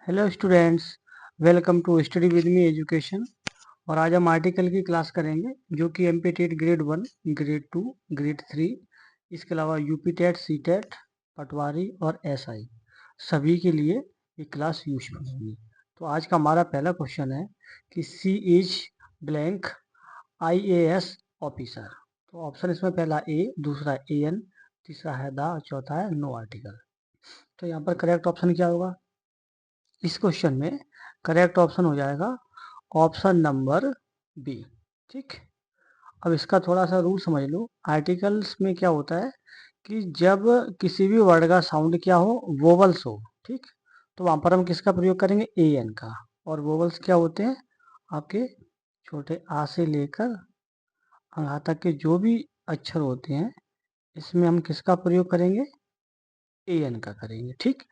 Hello students, welcome to study with me education. और आज हम आर्टिकल की क्लास करेंगे जो कि MP TET grade 1, grade 2, grade 3, इसके अलावा UP TET, C TET, patwari और एसआई सभी के लिए ये क्लास यूजफुल होगी। तो आज का हमारा पहला क्वेश्चन है कि she is blank IAS officer. तो ऑप्शन इसमें पहला ए, दूसरा एन, तीसरा है द और चौथा है नो आर्टिकल। तो यहाँ पर करेक्ट ऑप्शन क्या होगा? इस क्वेश्चन में करेक्ट ऑप्शन हो जाएगा ऑप्शन नंबर बी। ठीक, अब इसका थोड़ा सा रूल समझ लो। आर्टिकल्स में क्या होता है कि जब किसी भी वर्ड का साउंड क्या हो, वोवल्स हो, ठीक, तो वहां पर हम किसका प्रयोग करेंगे? ए एन का। और वोवल्स क्या होते हैं? आपके छोटे आ से लेकर अंगा तक के जो भी अक्षर होते हैं, इसमें हम किसका प्रयोग करेंगे? ए एन का करेंगे। ठीक,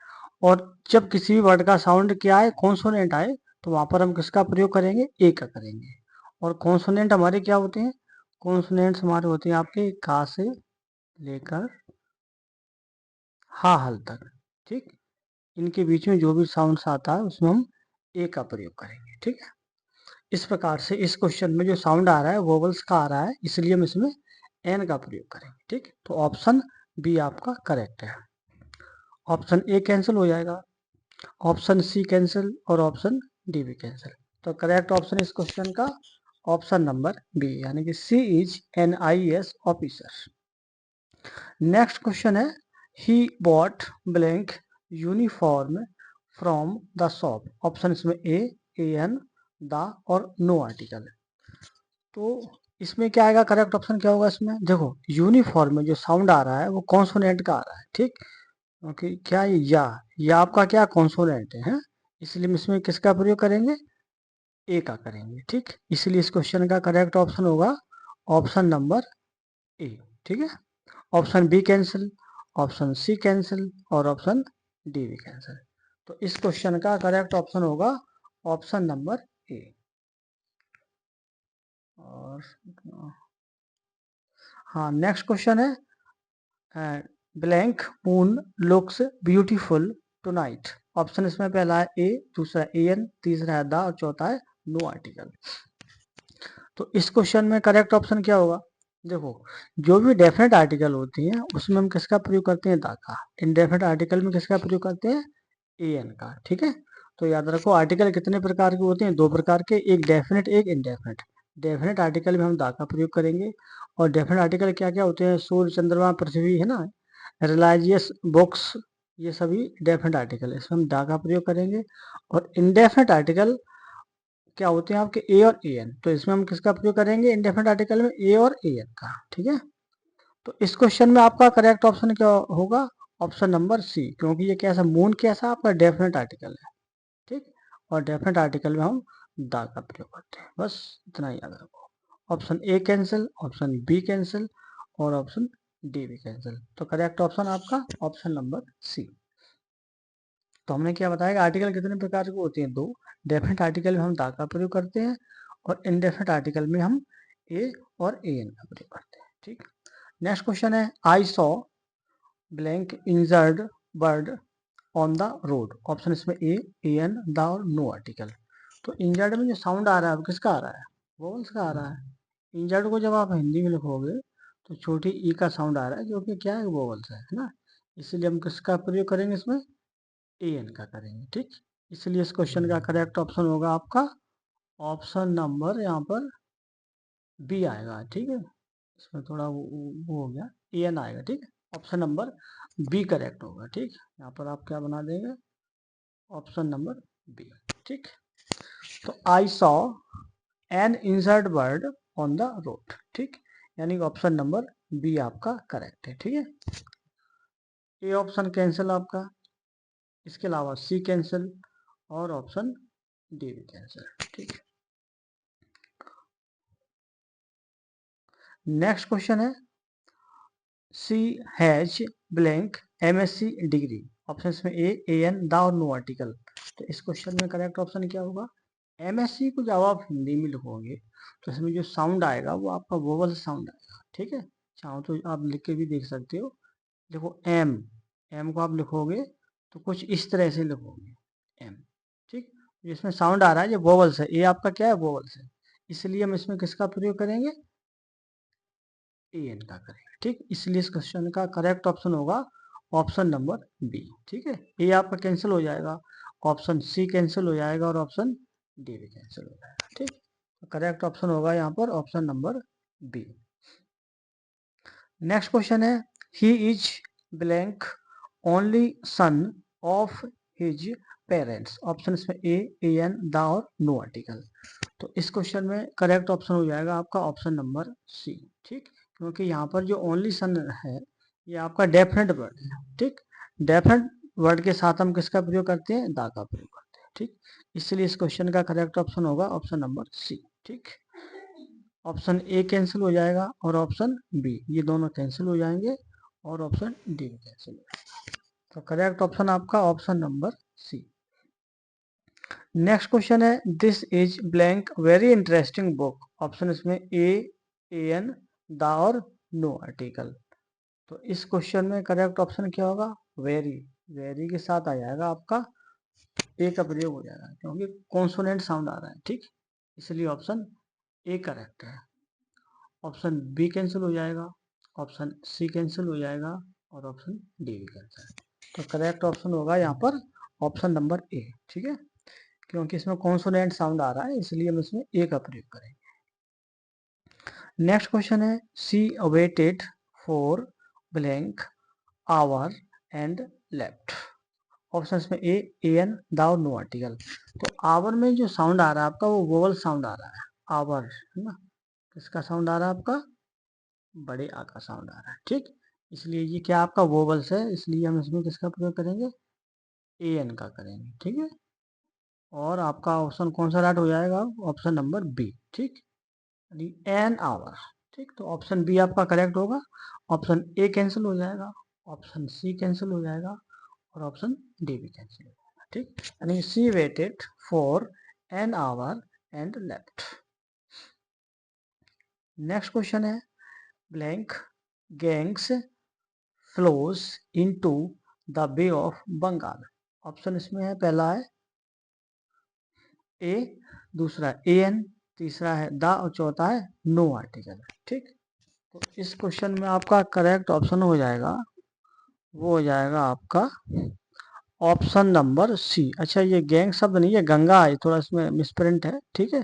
और जब किसी भी वर्ड का साउंड क्या आए, कॉन्सोनेंट आए, तो वहां पर हम किसका प्रयोग करेंगे? ए का करेंगे। और कॉन्सोनेंट हमारे क्या होते हैं? कॉन्सोनेंट्स हमारे होते हैं आपके का से लेकर हा हल तक। ठीक, इनके बीच में जो भी साउंड आता है उसमें हम ए का प्रयोग करेंगे। ठीक है, इस प्रकार से इस क्वेश्चन में जो साउंड आ रहा है वोवल्स का आ रहा है, इसलिए हम इसमें एन का प्रयोग करेंगे। ठीक, तो ऑप्शन बी आपका करेक्ट है। ऑप्शन ए कैंसिल हो जाएगा, ऑप्शन सी कैंसिल और ऑप्शन डी भी कैंसिल। तो करेक्ट ऑप्शन इस क्वेश्चन का ऑप्शन नंबर बी, यानी कि she is an I S officer. Next question है he bought blank uniform from the shop. Option इसमें ए, एन, द और नो आर्टिकल। तो इसमें क्या आएगा? करेक्ट ऑप्शन क्या होगा इसमें? देखो, यूनिफॉर्म में जो साउंड आ रहा है वो कॉन्सोनेंट का आ रहा है। ठीक, ओके, क्या ये या आपका क्या कॉन्सोनेंट है, हैं? इसलिए हम इसमें किसका प्रयोग करेंगे? ए का करेंगे। ठीक, इसलिए इस क्वेश्चन का करेक्ट ऑप्शन होगा ऑप्शन नंबर ए। ठीक है, option B cancel, option C cancel और ऑप्शन डी भी कैंसिल। तो इस क्वेश्चन का करेक्ट ऑप्शन होगा ऑप्शन नंबर ए। और हाँ, नेक्स्ट क्वेश्चन है blank moon looks beautiful tonight. Option इसमें पहला है ए, दूसरा ए एन, तीसरा है द और चौथा है नो आर्टिकल। तो इस क्वेश्चन में करेक्ट ऑप्शन क्या होगा? देखो, जो भी डेफिनेट आर्टिकल होती हैं उसमें हम किसका प्रयोग करते हैं? द का। इनडेफिनेट आर्टिकल में किसका प्रयोग करते हैं? ए एन का। ठीक है, तो याद रखो आर्टिकल कितने प्रकार के होते हैं? दो प्रकार के, एक डेफिनेट, एक इनडेफिनेट। डेफिनेट आर्टिकल में हम द का प्रयोग करेंगे। और डेफिनेट आर्टिकल क्या क्या होते हैं? सूर्य, चंद्रमा, पृथ्वी, है ना, रिलायजियस, बुक्स, ये सभी डेफिनेट आर्टिकल है, इसमें हम द का प्रयोग करेंगे। और इनडेफिनेट आर्टिकल क्या होते हैं आपके? ए और ए एन। तो इसमें हम किसका प्रयोग करेंगे इंडेफिनेट आर्टिकल में? ए और ए एन का। ठीक है, तो इस क्वेश्चन में आपका करेक्ट ऑप्शन क्या होगा? ऑप्शन नंबर सी, क्योंकि ये कैसा मून कैसा आपका डेफिनेट आर्टिकल है। ठीक, और डेफिनेट आर्टिकल में हम द का प्रयोग करते हैं। बस इतना ही याद रखो। Option A cancel, option B cancel और ऑप्शन डी भी कैंसिल। तो करेक्ट ऑप्शन आपका ऑप्शन नंबर सी। तो हमने क्या बताया कि आर्टिकल कितने प्रकार के होते हैं? दो। डेफिनेट आर्टिकल में हम द का प्रयोग करते हैं और इनडेफिनेट आर्टिकल में हम ए और ए एन का प्रयोग करते हैं। ठीक, नेक्स्ट क्वेश्चन है I saw blank injured bird on the road. Option इसमें ए, एन, द और नो आर्टिकल। तो इंजर्ड में जो साउंड आ रहा है वो किसका आ रहा है? वोवल्स का आ रहा है। इंजर्ड को जब आप हिंदी में लिखोगे तो छोटी ई का साउंड आ रहा है, जो कि क्या है? वोवल्स है ना। इसलिए हम किसका प्रयोग करेंगे इसमें? ए एन का करेंगे। ठीक, इसलिए इस क्वेश्चन का करेक्ट ऑप्शन होगा आपका ऑप्शन नंबर यहाँ पर बी आएगा। ठीक है, इसमें थोड़ा वो हो गया, ए एन आएगा। ठीक है, ऑप्शन नंबर बी करेक्ट होगा। ठीक, यहाँ पर आप क्या बना देंगे? Option number B. ठीक, तो I saw an injured bird on the road. ठीक, यानी कि ऑप्शन नंबर बी आपका करेक्ट है। ठीक है, ए ऑप्शन कैंसिल आपका, इसके अलावा सी कैंसिल और ऑप्शन डी भी कैंसिल। ठीक, नेक्स्ट क्वेश्चन है she has blank MSc degree. Option में ए, एन, द और नो आर्टिकल। तो इस क्वेश्चन में करेक्ट ऑप्शन क्या होगा? एमएससी को जब आप हिंदी में लिखोगे तो इसमें जो साउंड आएगा वो आपका वोवल साउंड आएगा। ठीक है, चाहो तो आप लिख के भी देख सकते हो। देखो एम, एम को आप लिखोगे तो कुछ इस तरह से लिखोगे एम। ठीक। जिसमें साउंड आ रहा है ये वोवल्स है, ये आपका क्या है वोवल्स है, इसलिए हम इसमें किसका प्रयोग करेंगे, ए एन का करेंगे। ठीक, इसलिए इस क्वेश्चन का करेक्ट ऑप्शन होगा ऑप्शन नंबर बी। ठीक है, ए आपका कैंसिल हो जाएगा, ऑप्शन सी कैंसिल हो जाएगा और ऑप्शन डी भी कैंसिल हो जाएगा। ठीक, तो करेक्ट ऑप्शन होगा यहाँ पर option number B. Next question है, he is blank only son of his parents. Option इसमें ए एन द और नो आर्टिकल। तो इस क्वेश्चन में करेक्ट ऑप्शन हो जाएगा आपका ऑप्शन नंबर सी। ठीक, क्योंकि यहाँ पर जो ओनली सन है ये आपका डेफिनेट वर्ड है। ठीक, डेफिनेट वर्ड के साथ हम किसका प्रयोग करते हैं, दा का प्रयोग करते हैं। ठीक, इसलिए इस क्वेश्चन का करेक्ट ऑप्शन होगा ऑप्शन नंबर सी। ठीक, ऑप्शन ए कैंसिल हो जाएगा और ऑप्शन बी, ये दोनों कैंसिल हो जाएंगे और ऑप्शन डी भी कैंसिल हो जाएगा। तो करेक्ट ऑप्शन आपका option number C. Next question है, this is blank very interesting book. Option इसमें ए एन द और नो आर्टिकल। तो इस क्वेश्चन में करेक्ट ऑप्शन क्या होगा, वेरी। वेरी के साथ आ जाएगा आपका ए का प्रयोग हो जाएगा क्योंकि कॉन्सोनेंट साउंड आ रहा है। ठीक, इसलिए ऑप्शन ए करेक्ट है। ऑप्शन बी कैंसिल हो जाएगा, ऑप्शन सी कैंसिल हो जाएगा और ऑप्शन डी भी कैंसिल। तो करेक्ट ऑप्शन होगा यहाँ पर ऑप्शन नंबर ए। ठीक है, क्योंकि इसमें कॉन्सोनेंट साउंड आ रहा है इसलिए हम इसमें ए का प्रयोग करेंगे। नेक्स्ट क्वेश्चन है, she awaited for blank hour and left. Option में ए एन द और नो आर्टिकल। तो आवर में जो साउंड आ रहा है आपका वो वोवल साउंड आ रहा है, आवर है ना, किसका साउंड आ रहा है आपका, बड़े आ का साउंड आ रहा है। ठीक, इसलिए ये क्या आपका वोवल्स है, इसलिए हम इसमें किसका प्रयोग करेंगे, ए एन का करेंगे। ठीक है, और आपका ऑप्शन कौन सा राइट हो जाएगा, ऑप्शन नंबर बी। ठीक, एन आवर। ठीक, तो ऑप्शन बी आपका करेक्ट होगा, ऑप्शन ए कैंसिल हो जाएगा, ऑप्शन सी कैंसिल हो जाएगा और ऑप्शन डी भी कैंसिल हो जाएगा। ठीक, यानी she waited for an hour and left. Next question है, blank Ganges flows into the bay of Bengal. Option इसमें है, पहला है ए, दूसरा ए एन, तीसरा है द और चौथा है नो आर्टिकल। ठीक, तो इस क्वेश्चन में आपका करेक्ट ऑप्शन हो जाएगा, वो हो जाएगा आपका ऑप्शन नंबर सी। अच्छा, ये गैंग शब्द नहीं है, गंगा है, थोड़ा इसमें मिसप्रिंट है। ठीक है,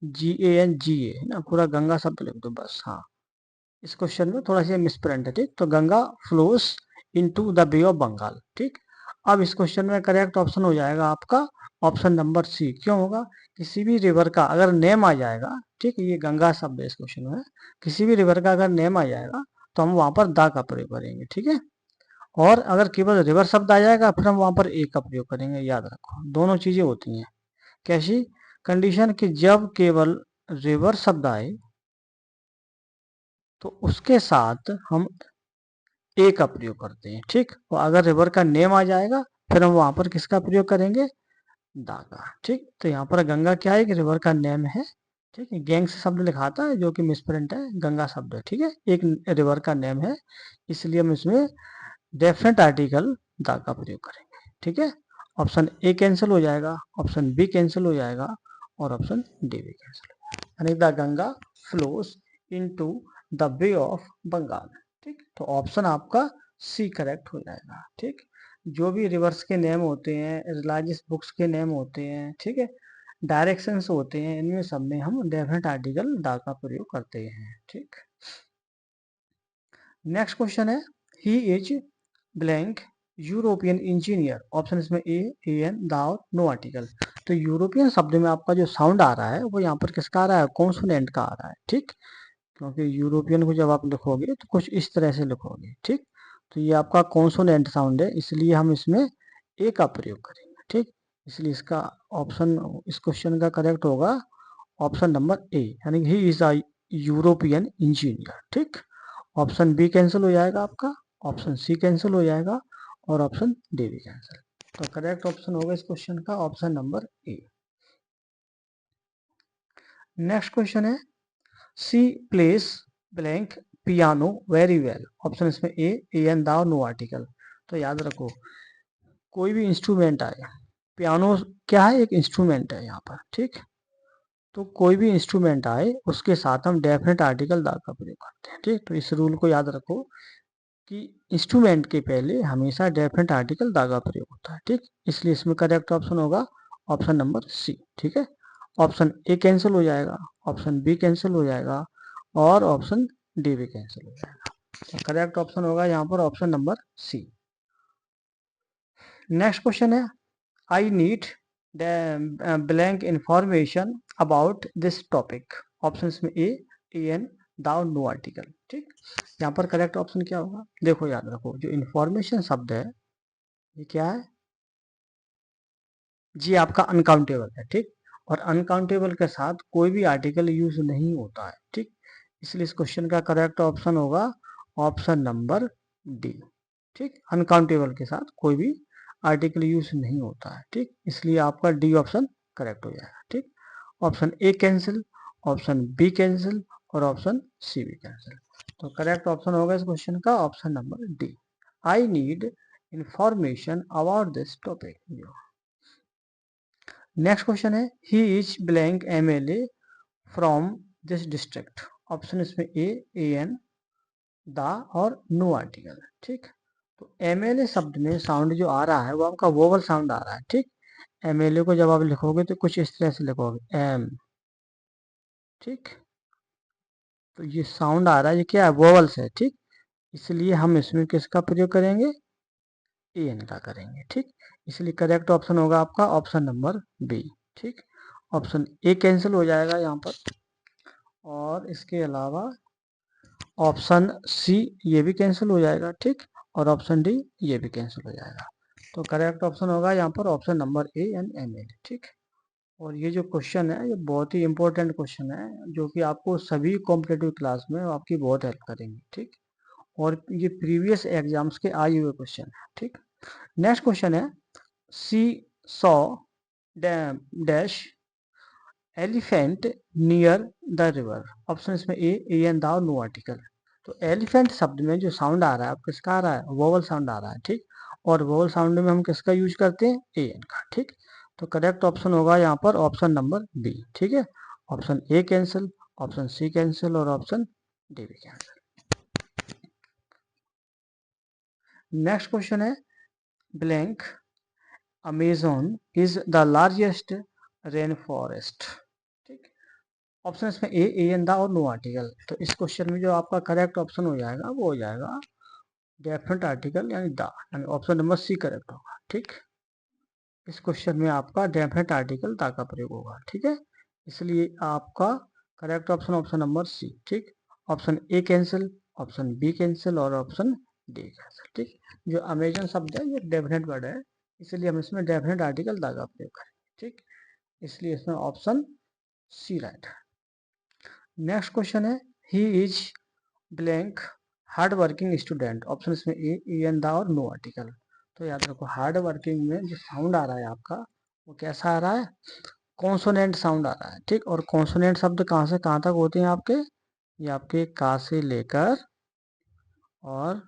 जी ए एन जी ए है ना, पूरा गंगा शब्द लिख दो बस। हाँ, इस क्वेश्चन में थोड़ा सा मिसप्रिंट है। ठीक, तो Ganga flows into the bay of Bengal. ठीक, अब इस क्वेश्चन में करेक्ट ऑप्शन हो जाएगा आपका ऑप्शन नंबर सी। क्यों होगा, किसी भी रिवर का अगर नेम आ जाएगा, ठीक, ये गंगा शब्द है इस क्वेश्चन में, किसी भी रिवर का अगर नेम आ जाएगा तो हम वहां पर दा का प्रयोग करेंगे। ठीक है, और अगर केवल रिवर शब्द आ जाएगा फिर हम वहां पर ए का प्रयोग करेंगे। याद रखो, दोनों चीजें होती हैं। कैसी कंडीशन, कि जब केवल रिवर शब्द आए तो उसके साथ हम ए का प्रयोग करते हैं। ठीक, और अगर रिवर का नेम आ जाएगा फिर हम वहां पर किसका प्रयोग करेंगे, दा का। ठीक, तो यहाँ पर गंगा क्या है कि रिवर का नेम है। ठीक है, गैंग से शब्द लिखाता है जो कि मिसप्रिंट है, गंगा शब्द है। ठीक है, एक रिवर का नेम है, इसलिए हम इसमें डेफिनेट आर्टिकल दा का प्रयोग करेंगे। ठीक है, ऑप्शन ए कैंसिल हो जाएगा, ऑप्शन बी कैंसिल हो जाएगा और ऑप्शन डी भी कैंसिल हो जाएगा, यानी the Ganga flows into the bay of Bengal. ठीक, तो ऑप्शन आपका सी करेक्ट हो जाएगा। ठीक, जो भी रिवर्स के नेम होते हैं, रिलायंस बुक्स के नेम होते हैं, ठीक है, डायरेक्शंस होते हैं, इनमें सब में हम डेफिनेट आर्टिकल दा का प्रयोग करते हैं। ठीक, नेक्स्ट क्वेश्चन है, he is blank European engineer. Option इसमें ए एन द और नो आर्टिकल। तो यूरोपियन शब्द में आपका जो साउंड आ रहा है वो यहाँ पर किसका आ रहा है, कॉन्सोनेंट का आ रहा है। ठीक, क्योंकि यूरोपियन को जब आप लिखोगे तो कुछ इस तरह से लिखोगे। ठीक, तो ये आपका कॉन्सोनेंट साउंड है, इसलिए हम इसमें ए का प्रयोग करेंगे। ठीक, इसलिए इसका ऑप्शन इस क्वेश्चन का करेक्ट होगा ऑप्शन नंबर ए, यानी he is a European engineer. ठीक, ऑप्शन बी कैंसिल हो जाएगा आपका, ऑप्शन सी कैंसिल हो जाएगा और ऑप्शन डी भी कैंसिल। तो करेक्ट ऑप्शन होगा इस क्वेश्चन का option number A. Next question है, she plays blank piano very well. Option इसमें ए एन द और नो आर्टिकल। तो याद रखो, कोई भी इंस्ट्रूमेंट आए पियानो क्या है, एक इंस्ट्रूमेंट है यहाँ पर, ठीक। तो कोई भी इंस्ट्रूमेंट आए उसके साथ हम डेफिनेट आर्टिकल द का प्रयोग करते हैं, ठीक। तो इस रूल को याद रखो कि इंस्ट्रूमेंट के पहले हमेशा डेफिनेट आर्टिकल द का प्रयोग होता है, ठीक। इसलिए इसमें करेक्ट ऑप्शन होगा ऑप्शन नंबर सी, ठीक है। ऑप्शन ए कैंसिल हो जाएगा, ऑप्शन बी कैंसिल हो जाएगा और ऑप्शन डी भी कैंसिल हो जाएगा। तो करेक्ट ऑप्शन होगा यहाँ पर option number C. Next question है, I need blank information about this topic. Option में A an the no article, ठीक। यहाँ पर करेक्ट ऑप्शन क्या होगा, देखो याद रखो जो इंफॉर्मेशन शब्द है ये क्या है जी, आपका अनकाउंटेबल है, ठीक। और अनकाउंटेबल के साथ कोई भी आर्टिकल यूज नहीं होता है, ठीक। इसलिए इस क्वेश्चन का करेक्ट ऑप्शन होगा ऑप्शन नंबर डी, ठीक। अनकाउंटेबल के साथ कोई भी आर्टिकल यूज नहीं होता है, ठीक। इसलिए आपका डी ऑप्शन करेक्ट हो जाएगा, ठीक। Option A cancel, option B cancel और ऑप्शन सी भी कैंसिल। तो करेक्ट ऑप्शन होगा इस क्वेश्चन का option number D, I need information about this topic. Next question है, he is blank MLA from this district. Option इसमें ए an the और no article, ठीक। तो एमएलए शब्द में साउंड जो आ रहा है वो आपका वोवल साउंड आ रहा है, ठीक। एमएलए को जब आप लिखोगे तो कुछ इस तरह से लिखोगे एम, ठीक। तो ये साउंड आ रहा है, ये क्या है, वोवल्स है, ठीक। इसलिए हम इसमें किसका प्रयोग करेंगे, ए एन का करेंगे, ठीक। इसलिए करेक्ट ऑप्शन होगा आपका ऑप्शन नंबर बी, ठीक। ऑप्शन ए कैंसिल हो जाएगा यहाँ पर और इसके अलावा ऑप्शन सी ये भी कैंसिल हो जाएगा, ठीक। और ऑप्शन डी ये भी कैंसिल हो जाएगा। तो करेक्ट ऑप्शन होगा यहाँ पर option number A N M L, ठीक। और ये जो क्वेश्चन है ये बहुत ही इंपॉर्टेंट क्वेश्चन है जो कि आपको सभी कॉम्पिटेटिव क्लास में आपकी बहुत हेल्प करेंगे, ठीक। और ये प्रीवियस एग्जाम्स के आए हुए क्वेश्चन है, ठीक। नेक्स्ट क्वेश्चन है, she saw dash elephant near the river. Option इसमें ए एन द नो आर्टिकल। तो एलिफेंट शब्द में जो साउंड आ रहा है आप किसका आ रहा है, वोवल साउंड आ रहा है, ठीक। और वोवल साउंड में हम किसका यूज करते हैं, ए एन का, ठीक। तो करेक्ट ऑप्शन होगा यहाँ पर ऑप्शन नंबर बी, ठीक है। Option A cancel, option C cancel और ऑप्शन डी भी कैंसिल। नेक्स्ट क्वेश्चन है, blank Amazon is the largest rain forest, ठीक। ऑप्शन इसमें ए एन द और नो आर्टिकल। तो इस क्वेश्चन में जो आपका करेक्ट ऑप्शन हो जाएगा वो हो जाएगा डेफिनेट आर्टिकल यानी द, यानी ऑप्शन नंबर सी करेक्ट होगा, ठीक। इस क्वेश्चन में आपका डेफिनेट आर्टिकल द का प्रयोग होगा, ठीक है। इसलिए आपका correct option option number C, ठीक। Option A cancel, option B cancel और ऑप्शन डी कैंसिल, ठीक। जो अमेजन शब्द है ये डेफिनेट वर्ड है, इसलिए हम इसमें डेफिनेट आर्टिकल द का प्रयोग करेंगे, ठीक। इसलिए इसमें ऑप्शन सी राइट है। नेक्स्ट क्वेश्चन है, he is blank hard working student. Option इसमें ए एन द और नो आर्टिकल। तो याद रखो हार्ड वर्किंग में जो साउंड आ रहा है आपका वो कैसा आ रहा है, कॉन्सोनेंट साउंड आ रहा है, ठीक। और कॉन्सोनेंट शब्द कहाँ से कहाँ तक होते हैं आपके, ये आपके का से लेकर और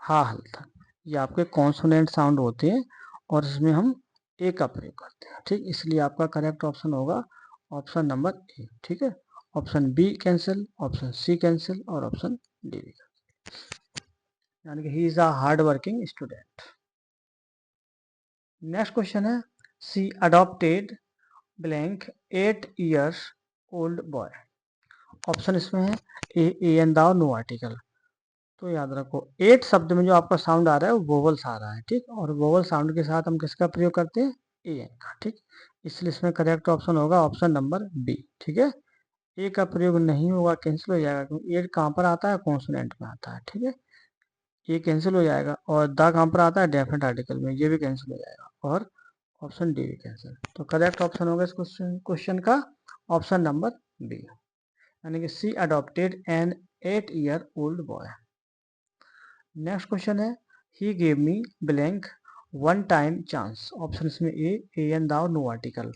हा हल तक ये आपके कॉन्सोनेंट साउंड होते हैं और इसमें हम ए का प्रयोग करते हैं, ठीक। इसलिए आपका करेक्ट ऑप्शन होगा ऑप्शन नंबर ए, ठीक है। Option B cancel, option C cancel और ऑप्शन डी भी, यानी कि he is a hard working student. Next question है, she adopted blank 8 years old boy. Option इसमें है A an the no article. तो याद रखो 8 शब्द में जो आपका साउंड आ रहा है वो वोवल्स आ रहा है, ठीक। और वोवल साउंड के साथ हम किसका प्रयोग करते हैं, ए एन का, ठीक। इसलिए इसमें करेक्ट ऑप्शन होगा ऑप्शन नंबर बी, ठीक है। ए का प्रयोग नहीं होगा, कैंसिल हो जाएगा, क्योंकि ए कहाँ पर आता है, कॉन्सोनेंट में आता है, ठीक है। ये कैंसिल हो जाएगा और द कहाँ पर आता है, डेफिनेट आर्टिकल में, ये भी कैंसिल हो जाएगा और ऑप्शन डी भी कैंसिल। तो करेक्ट ऑप्शन होगा इस क्वेश्चन का ऑप्शन नंबर बी, यानी कि she adopted an 8 year old boy. Next question है, he gave me blank one time chance. Option इसमें ए एन द नो आर्टिकल।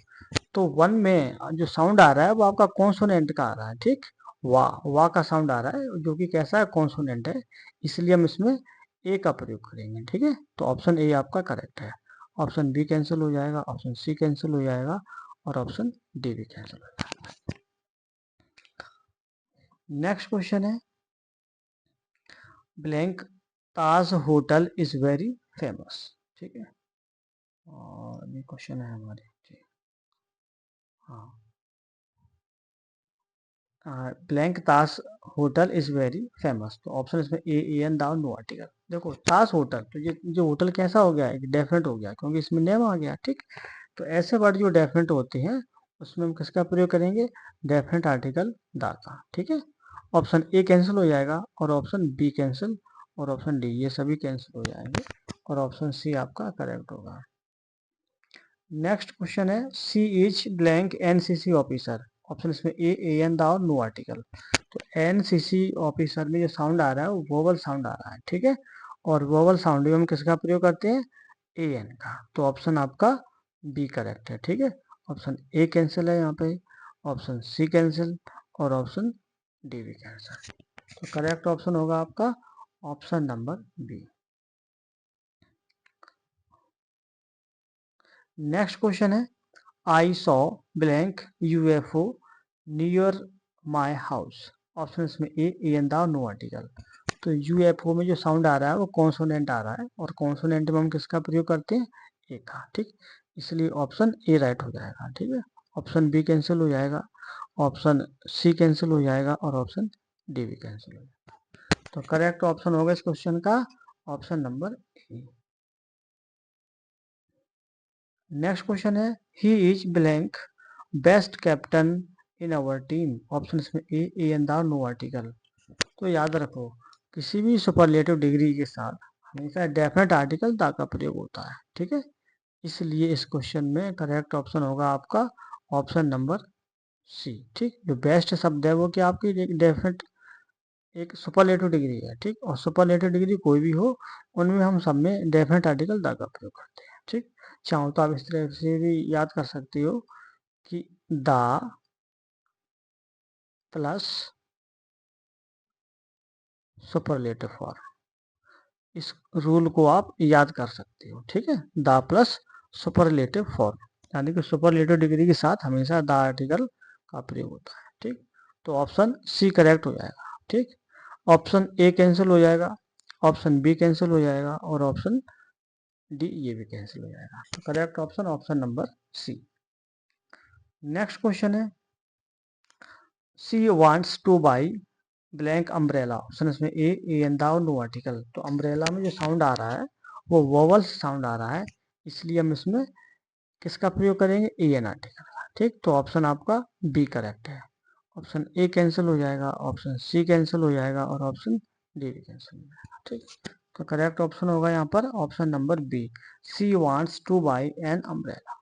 तो वन में जो साउंड आ रहा है वो आपका कॉन्सोनेंट का आ रहा है, ठीक। वाह का साउंड आ रहा है जो कि कैसा है, कॉन्सोनेंट है। इसलिए हम इसमें ए का प्रयोग करेंगे, ठीक है। तो ऑप्शन ए आपका करेक्ट है। ऑप्शन बी कैंसिल हो जाएगा, ऑप्शन सी कैंसिल हो जाएगा और ऑप्शन डी भी कैंसिल हो जाएगा। नेक्स्ट क्वेश्चन है blank Taj hotel is very famous. ठीक है, और ये क्वेश्चन है हमारे। ठीक, हाँ, blank Taj hotel is very famous. तो ऑप्शन इसमें A N thou no article. देखो ताज होटल, तो ये जो होटल कैसा हो गया, एक डेफिनेट हो गया क्योंकि इसमें नेम आ गया। ठीक, तो ऐसे वर्ड जो डेफिनेट होते हैं उसमें हम किसका प्रयोग करेंगे, डेफिनेट आर्टिकल दा का। ठीक है, ऑप्शन ए कैंसिल हो जाएगा और ऑप्शन बी कैंसिल और ऑप्शन डी ये सभी कैंसिल हो जाएंगे और ऑप्शन सी आपका करेक्ट होगा। नेक्स्ट क्वेश्चन है she is blank NCC officer. Option इसमें ए एन दा और नो आर्टिकल। तो एनसीसी ऑफिसर में जो साउंड आ रहा है वो वोवल साउंड आ रहा है। ठीक है, और वोवल साउंड में हम किसका प्रयोग करते हैं, ए एन का। तो ऑप्शन आपका बी करेक्ट है। ठीक है, ऑप्शन ए कैंसिल है यहाँ पे, ऑप्शन सी कैंसिल और ऑप्शन डी भी कैंसिल। तो करेक्ट ऑप्शन होगा आपका option number B. Next question है I saw blank UFO near my house. Option इसमें ए एन दा नो आर्टिकल। तो यूएफओ में जो साउंड आ रहा है वो कॉन्सोनेंट आ रहा है और कॉन्सोनेंट में हम किसका प्रयोग करते हैं, ए का। ठीक, इसलिए ऑप्शन ए राइट हो जाएगा। ठीक है, ऑप्शन बी कैंसिल हो जाएगा, ऑप्शन सी कैंसिल हो जाएगा और ऑप्शन डी भी कैंसिल हो जाएगा। तो करेक्ट ऑप्शन होगा इस क्वेश्चन का option number A. Next question है he is blank best captain in our team. Option इसमें ए एन दा नो आर्टिकल। तो याद रखो किसी भी सुपरलेटिव डिग्री के साथ हमेशा डेफिनेट आर्टिकल दा का प्रयोग होता है। ठीक है, इसलिए इस क्वेश्चन में करेक्ट ऑप्शन होगा आपका ऑप्शन नंबर सी। ठीक, जो बेस्ट शब्द है वो क्या आपकी डेफिनेट एक सुपरलेटिव डिग्री है। ठीक, और सुपरलेटिव डिग्री कोई भी हो उनमें हम सब में डेफिनेट आर्टिकल दा का प्रयोग करते हैं। ठीक, चाहो तो आप इस तरह से भी याद कर सकते हो कि दा प्लस सुपरलेटिव फॉर्म, इस रूल को आप याद कर सकते हो। ठीक है, दा प्लस सुपरलेटिव फॉर्म, यानी कि सुपरलेटिव डिग्री के साथ हमेशा दा आर्टिकल का प्रयोग होता है। ठीक, तो ऑप्शन सी करेक्ट हो जाएगा। ठीक, ऑप्शन ए कैंसिल हो जाएगा, ऑप्शन बी कैंसिल हो जाएगा और ऑप्शन डी ये भी कैंसिल हो जाएगा। तो correct option option number C. Next question है she wants to buy blank umbrella. Option इसमें ए एन दा नो आर्टिकल। तो अम्ब्रेला में जो साउंड आ रहा है वो वोवल साउंड आ रहा है, इसलिए हम इसमें किसका प्रयोग करेंगे, ए एन आर्टिकल का। ठीक, तो ऑप्शन आपका बी करेक्ट है। ऑप्शन ए कैंसिल हो जाएगा, ऑप्शन सी कैंसिल हो जाएगा और ऑप्शन डी भी कैंसिल हो जाएगा। ठीक, तो करेक्ट ऑप्शन होगा यहाँ पर option number B, she wants to buy an umbrella.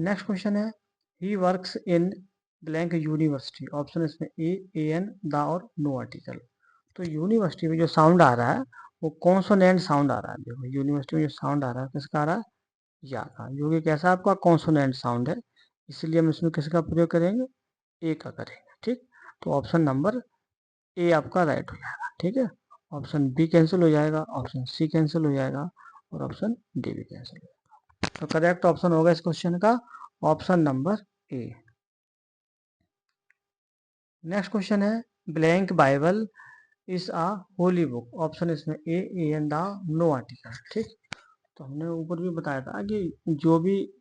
Next question है he works in blank university. Option इसमें ए एन दा और नो आर्टिकल। तो यूनिवर्सिटी में जो साउंड आ रहा है वो कॉन्सोनेंट साउंड आ रहा है। देखो यूनिवर्सिटी में जो साउंड आ रहा है किसका आ रहा है, या का, जो कि कैसा आपका कॉन्सोनेंट साउंड है, इसलिए हम इसमें किसका प्रयोग करेंगे, ए का करेंगे। ठीक, तो ऑप्शन नंबर ए आपका राइट हो जाएगा। ठीक है, ऑप्शन बी कैंसिल हो जाएगा, ऑप्शन सी कैंसिल हो जाएगा और ऑप्शन डी भी कैंसिल हो जाएगा। तो करेक्ट ऑप्शन होगा इस क्वेश्चन का option number A. Next question है blank Bible is a holy book. Option इसमें ए एन दा नो आर्टिकल। ठीक, तो हमने ऊपर भी बताया था कि जो भी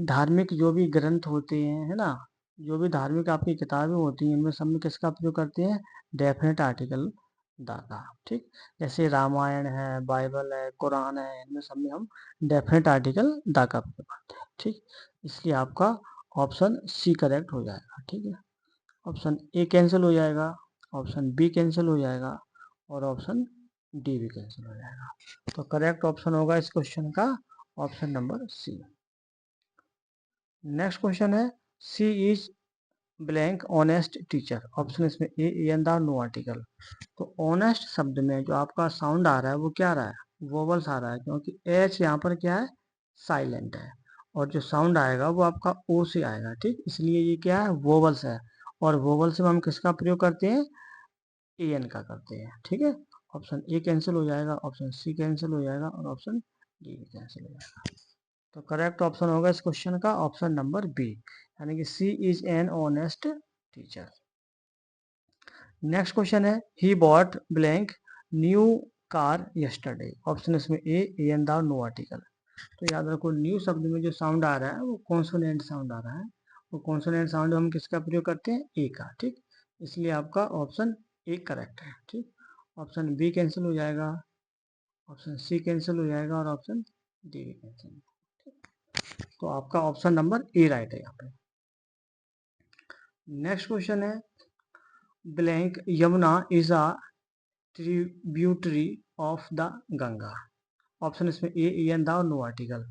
धार्मिक जो भी ग्रंथ होते हैं, है ना, जो भी धार्मिक आपकी किताबें होती हैं इनमें सब में किसका प्रयोग करते हैं, डेफिनेट आर्टिकल दा का। ठीक, जैसे रामायण है, बाइबल है, कुरान है, इनमें सब में हम डेफिनेट आर्टिकल दा का प्रयोग करते हैं। ठीक, इसलिए आपका ऑप्शन सी करेक्ट हो जाएगा। ठीक है, ऑप्शन ए कैंसिल हो जाएगा, ऑप्शन बी कैंसिल हो जाएगा और ऑप्शन डी भी कैंसिल हो जाएगा। तो करेक्ट ऑप्शन होगा इस क्वेश्चन का option number C. Next question है she is blank honest teacher. Option इसमें ए एन दा नो आर्टिकल। तो ऑनेस्ट शब्द में जो आपका साउंड आ रहा है वो क्या आ रहा है, वोवल्स आ रहा है, क्योंकि एच यहाँ पर क्या है, साइलेंट है, और जो साउंड आएगा वो आपका ओ से आएगा। ठीक, इसलिए ये क्या है, वोवल्स है, और वोवल्स में हम किसका प्रयोग करते हैं, ए एन का करते हैं। ठीक है, ऑप्शन ए कैंसिल हो जाएगा, ऑप्शन सी कैंसिल हो जाएगा और ऑप्शन डी भी कैंसिल हो जाएगा। तो करेक्ट ऑप्शन होगा इस क्वेश्चन का ऑप्शन नंबर बी, यानी कि she is an honest teacher. Next question है he bought blank new car yesterday. Option इसमें ए एन द नो आर्टिकल। तो याद रखो न्यू शब्द में जो साउंड आ रहा है वो कॉन्सोनेंट साउंड आ रहा है, वो कॉन्सोनेंट साउंड हम किसका प्रयोग करते हैं, ए का, ठीक। इसलिए आपका ऑप्शन ए करेक्ट है, ठीक। ऑप्शन बी कैंसिल हो जाएगा, ऑप्शन सी कैंसिल हो जाएगा और ऑप्शन डी भी कैंसिल। तो आपका ऑप्शन नंबर ए राइट है यहाँ पे। नेक्स्ट क्वेश्चन है blank Yamuna is a tributary of the Ganga. Option इसमें ए एन द और नो आर्टिकल।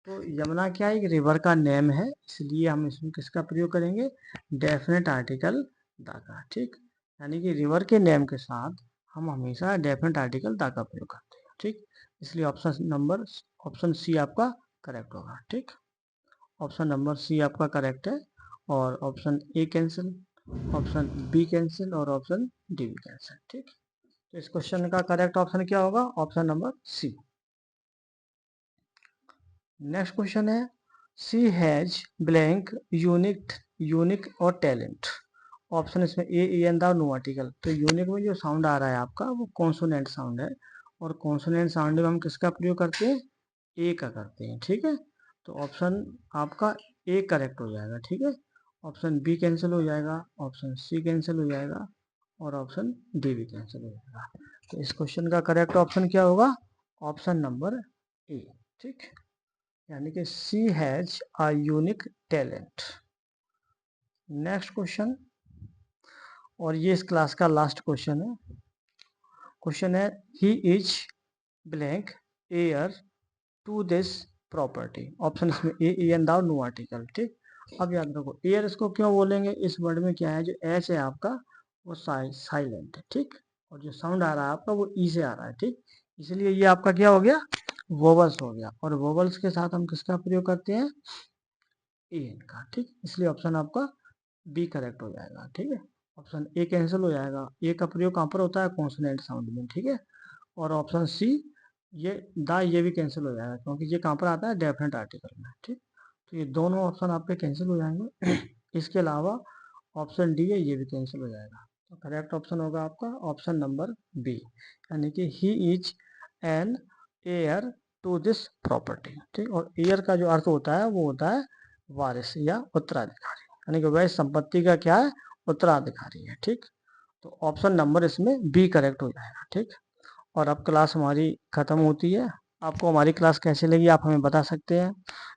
तो यमुना क्या है, एक रिवर का नेम है, इसलिए हम इसमें किसका प्रयोग करेंगे, डेफिनेट आर्टिकल द का, ठीक। यानी कि रिवर के नेम के साथ हम हमेशा डेफिनेट आर्टिकल द का प्रयोग करते हैं, ठीक। इसलिए ऑप्शन सी आपका करेक्ट होगा, ठीक। ऑप्शन नंबर सी आपका करेक्ट है और option A cancel, option B cancel और ऑप्शन डी भी कैंसिल, ठीक। तो इस क्वेश्चन का करेक्ट ऑप्शन क्या होगा, option number C. Next question है सी हैज ब्लैंक यूनिक और टैलेंट। ऑप्शन इसमें ए एन द नो आर्टिकल। तो यूनिक में जो साउंड आ रहा है आपका वो कॉन्सोनेंट साउंड है, और कॉन्सोनेंट साउंड में हम किसका प्रयोग करते हैं, ए का करते हैं, ठीक है। तो ऑप्शन आपका ए करेक्ट हो जाएगा, ठीक है। ऑप्शन बी कैंसिल हो जाएगा, ऑप्शन सी कैंसिल हो जाएगा और ऑप्शन डी भी कैंसिल हो जाएगा। तो इस क्वेश्चन का करेक्ट ऑप्शन क्या होगा, ऑप्शन नंबर ए, ठीक। यानी कि she has a unique talent. Next question, और ये इस क्लास का लास्ट क्वेश्चन है। क्वेश्चन है he is blank heir to this property. Option इसमें ए एन द नो आर्टिकल, ठीक। अब याद रखो एयर इसको क्यों बोलेंगे, इस वर्ड में क्या है, जो एच है आपका वो साइलेंट है, ठीक। और जो साउंड आ रहा है आपका वो ई से आ रहा है, ठीक। इसलिए ये आपका क्या हो गया, वोवल्स हो गया, और वोवल्स के साथ हम किसका प्रयोग करते हैं, ए एन का, ठीक। इसलिए ऑप्शन आपका बी करेक्ट हो जाएगा, ठीक है। ऑप्शन ए कैंसिल हो जाएगा, ए का प्रयोग कहाँ पर होता है, कॉन्सोनेंट साउंड में, ठीक है। और ऑप्शन सी ये भी कैंसिल हो जाएगा, क्योंकि ये कहाँ पर आता है, डेफिनेट आर्टिकल में, ठीक। तो ये दोनों ऑप्शन आपके कैंसिल हो जाएंगे। इसके अलावा ऑप्शन डी है, ये भी कैंसिल हो जाएगा। तो करेक्ट ऑप्शन होगा आपका ऑप्शन नंबर बी, यानी कि he is an heir to this property, ठीक। और एयर का जो अर्थ होता है वो होता है वारिस या उत्तराधिकारी, यानी कि वह संपत्ति का क्या है, उत्तराधिकारी है, ठीक। तो ऑप्शन नंबर इसमें बी करेक्ट हो जाएगा, ठीक। और अब क्लास हमारी ख़त्म होती है। आपको हमारी क्लास कैसी लगी आप हमें बता सकते हैं,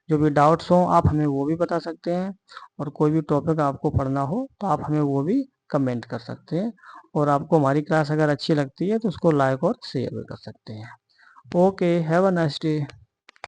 जो भी डाउट्स हो आप हमें वो भी बता सकते हैं, और कोई भी टॉपिक आपको पढ़ना हो तो आप हमें वो भी कमेंट कर सकते हैं। और आपको हमारी क्लास अगर अच्छी लगती है तो उसको लाइक और शेयर भी कर सकते हैं। Okay, have a nice day.